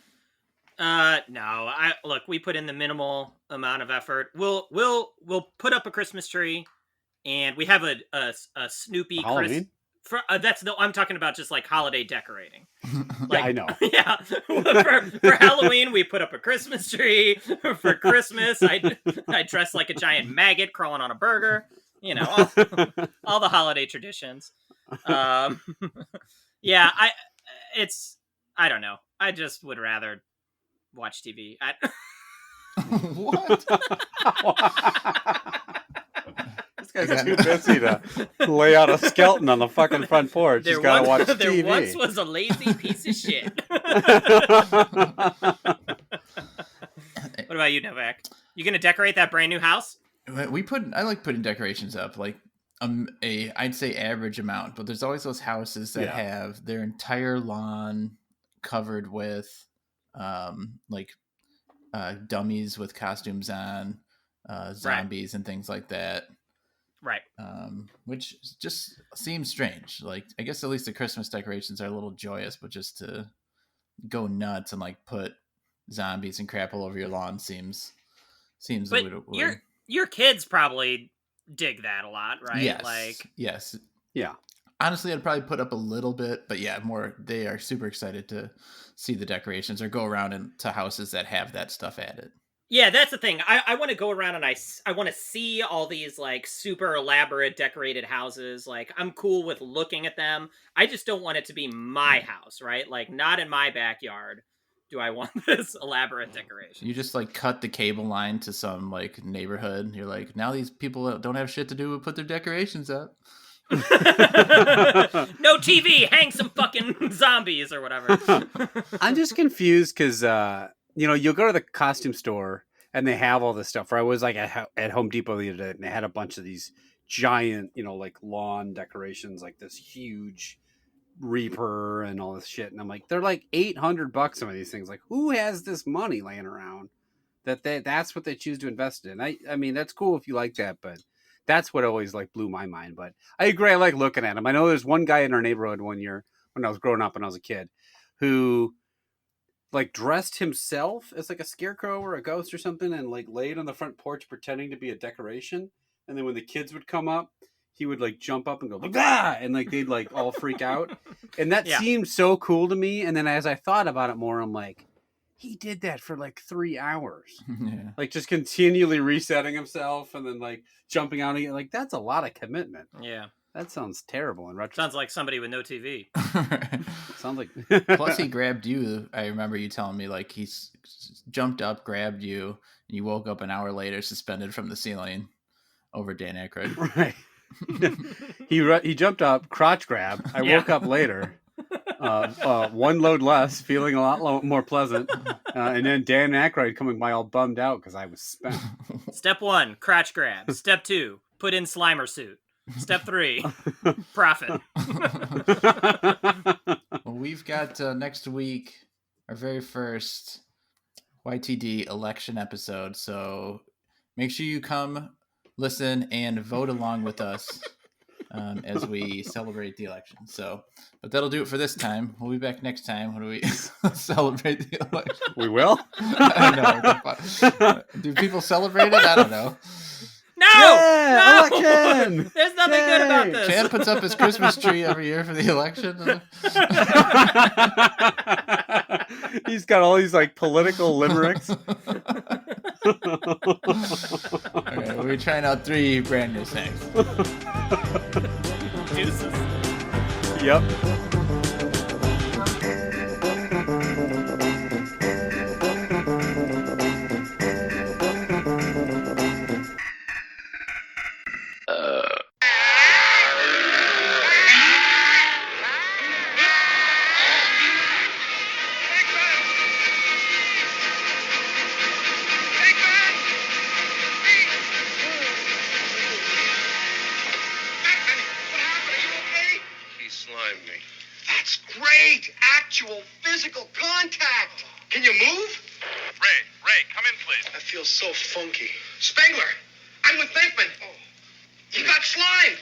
No. Look, we put in the minimal amount of effort. We'll put up a Christmas tree, and we have a Snoopy I'm talking about just like holiday decorating. Yeah, I know. Yeah, for Halloween we put up a Christmas tree. For Christmas, I dress like a giant maggot crawling on a burger. You know, all the holiday traditions. Yeah, I don't know. I just would rather watch TV. What? This guy's too busy to lay out a skeleton on the fucking front porch. He's got to watch TV. There once was a lazy piece of shit. What about you, Novak? You gonna decorate that brand new house? I like putting decorations up, like I'd say average amount, but there's always those houses that have their entire lawn covered with dummies with costumes on, zombies and things like that. Right. Which just seems strange. Like, I guess at least the Christmas decorations are a little joyous, but just to go nuts and like put zombies and crap all over your lawn seems but a little weird. Your kids probably dig that a lot, right? Yes. Yeah. Honestly, I'd probably put up a little bit, but yeah, they are super excited to see the decorations or go around to houses that have that stuff added. Yeah, that's the thing. I want to go around and I want to see all these like super elaborate decorated houses. Like, I'm cool with looking at them. I just don't want it to be my house, right? Like, not in my backyard do I want this elaborate decoration. You just like cut the cable line to some like neighborhood. You're like, now these people don't have shit to do but put their decorations up. No TV, hang some fucking zombies or whatever. I'm just confused because you'll go to the costume store and they have all this stuff. Or I was like at Home Depot the other day and they had a bunch of these giant, like lawn decorations, like this huge Reaper and all this shit. And I'm like, they're like $800 some of these things. Like, who has this money laying around that's what they choose to invest in? I mean, that's cool if you like that, but that's what always like blew my mind. But I agree. I like looking at them. I know there's one guy in our neighborhood one year when I was growing up and I was a kid who like dressed himself as like a scarecrow or a ghost or something and like laid on the front porch pretending to be a decoration. And then when the kids would come up, he would like jump up and go, ah! And like they'd like all freak out. And that seemed so cool to me. And then as I thought about it more, I'm like, he did that for like 3 hours. Yeah. Like just continually resetting himself and then like jumping out again. Like, that's a lot of commitment. Yeah. That sounds terrible in retrospect. Sounds like somebody with no TV. Sounds like. Plus, he grabbed you. I remember you telling me like he jumped up, grabbed you, and you woke up an hour later, suspended from the ceiling, over Dan Aykroyd. Right. He jumped up, crotch grab. I woke up later, one load less, feeling a lot more pleasant, and then Dan Aykroyd coming by all bummed out because I was spent. Step 1, crotch grab. Step 2, put in Slimer suit. Step 3, profit. Well, we've got next week our very first YTD election episode, so make sure you come listen and vote along with us as we celebrate the election. So, but that'll do it for this time. We'll be back next time when we celebrate the election. We will? I don't know. Do people celebrate it? I don't know. No! Election! There's nothing good about this. Chad puts up his Christmas tree every year for the election. He's got all these like political limericks. Okay, we're trying out 3 brand new snacks. Deuces. Yep. Physical contact. Can you move? Ray, come in, please. I feel so funky. Spengler, I'm with Venkman. Oh. You got slime.